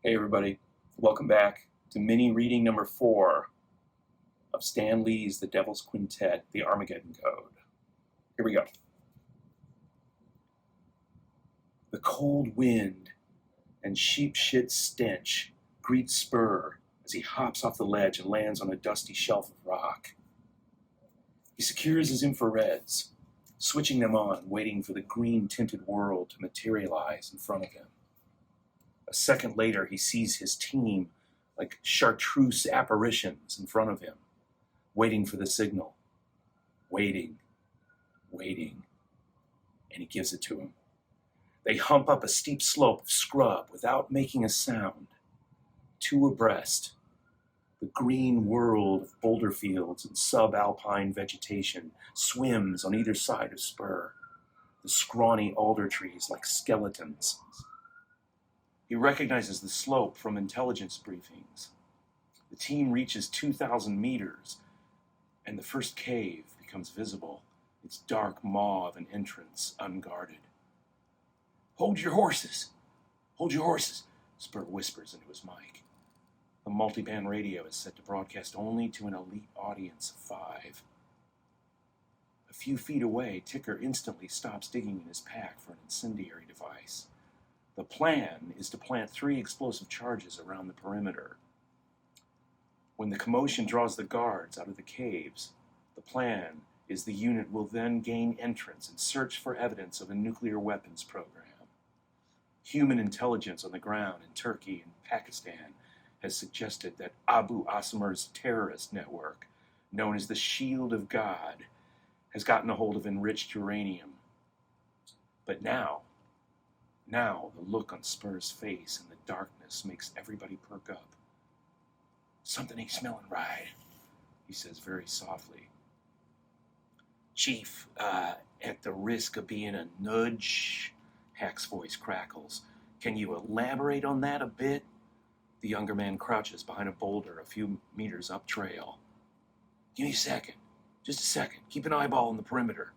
Hey everybody, welcome back to mini reading number 4 of Stan Lee's The Devil's Quintet, The Armageddon Code. Here we go. The cold wind and sheep shit stench greet Spur as he hops off the ledge and lands on a dusty shelf of rock. He secures his infrareds, switching them on, waiting for the green-tinted world to materialize in front of him. A second later, he sees his team like chartreuse apparitions in front of him, waiting for the signal. Waiting, and he gives it to him. They hump up a steep slope of scrub without making a sound. Two abreast, the green world of boulder fields and subalpine vegetation swims on either side of Spur, the scrawny alder trees like skeletons. He recognizes the slope from intelligence briefings. The team reaches 2,000 meters, and the first cave becomes visible, its dark mauve and entrance unguarded. "Hold your horses! Hold your horses!" Spur whispers into his mic. The multiband radio is set to broadcast only to an elite audience of 5. A few feet away, Ticker instantly stops digging in his pack for an incendiary device. The plan is to plant 3 explosive charges around the perimeter. When the commotion draws the guards out of the caves, the plan is the unit will then gain entrance and search for evidence of a nuclear weapons program. Human intelligence on the ground in Turkey and Pakistan has suggested that Abu Asimar's terrorist network, known as the Shield of God, has gotten a hold of enriched uranium. But now the look on Spur's face in the darkness makes everybody perk up. "Something ain't smelling right," he says very softly. "Chief, at the risk of being a nudge," Hack's voice crackles, "can you elaborate on that a bit?" The younger man crouches behind a boulder a few meters up trail. "Give me a second. Just a second. Keep an eyeball on the perimeter.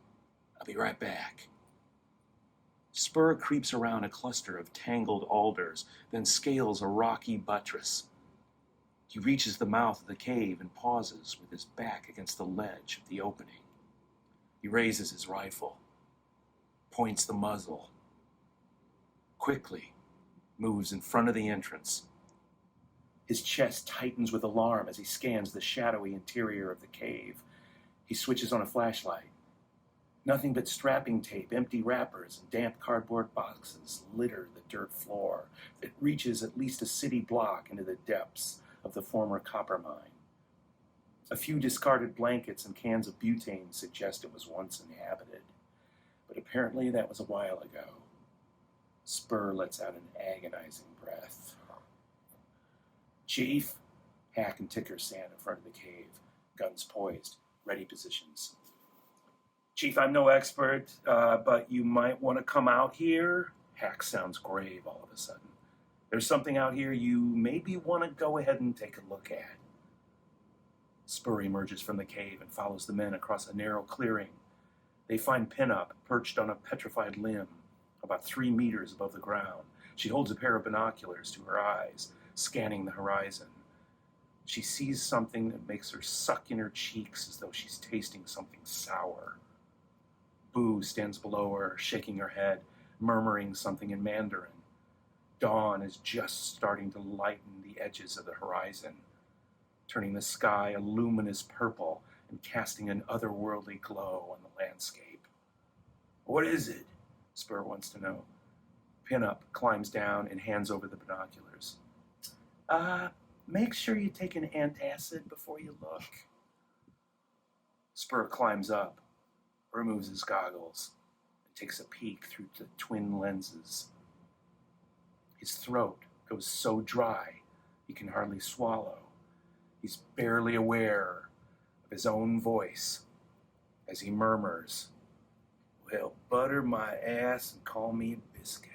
I'll be right back." Spur creeps around a cluster of tangled alders, then scales a rocky buttress. He reaches the mouth of the cave and pauses with his back against the ledge of the opening. He raises his rifle, points the muzzle, quickly moves in front of the entrance. His chest tightens with alarm as he scans the shadowy interior of the cave. He switches on a flashlight. Nothing but strapping tape, empty wrappers, and damp cardboard boxes litter the dirt floor that reaches at least a city block into the depths of the former copper mine. A few discarded blankets and cans of butane suggest it was once inhabited, but apparently that was a while ago. Spur lets out an agonizing breath. "Chief," Hack and Ticker stand in front of the cave, guns poised, ready positions. "Chief, I'm no expert, but you might want to come out here." Hack sounds grave all of a sudden. "There's something out here you maybe want to go ahead and take a look at." Spur emerges from the cave and follows the men across a narrow clearing. They find Pinup perched on a petrified limb, about 3 meters above the ground. She holds a pair of binoculars to her eyes, scanning the horizon. She sees something that makes her suck in her cheeks as though she's tasting something sour. Boo stands below her, shaking her head, murmuring something in Mandarin. Dawn is just starting to lighten the edges of the horizon, turning the sky a luminous purple and casting an otherworldly glow on the landscape. "What is it?" Spur wants to know. Pinup climbs down and hands over the binoculars. Make sure you take an antacid before you look." Spur climbs up, removes his goggles, and takes a peek through the twin lenses. His throat goes so dry he can hardly swallow. He's barely aware of his own voice as he murmurs, "Well, butter my ass and call me a biscuit."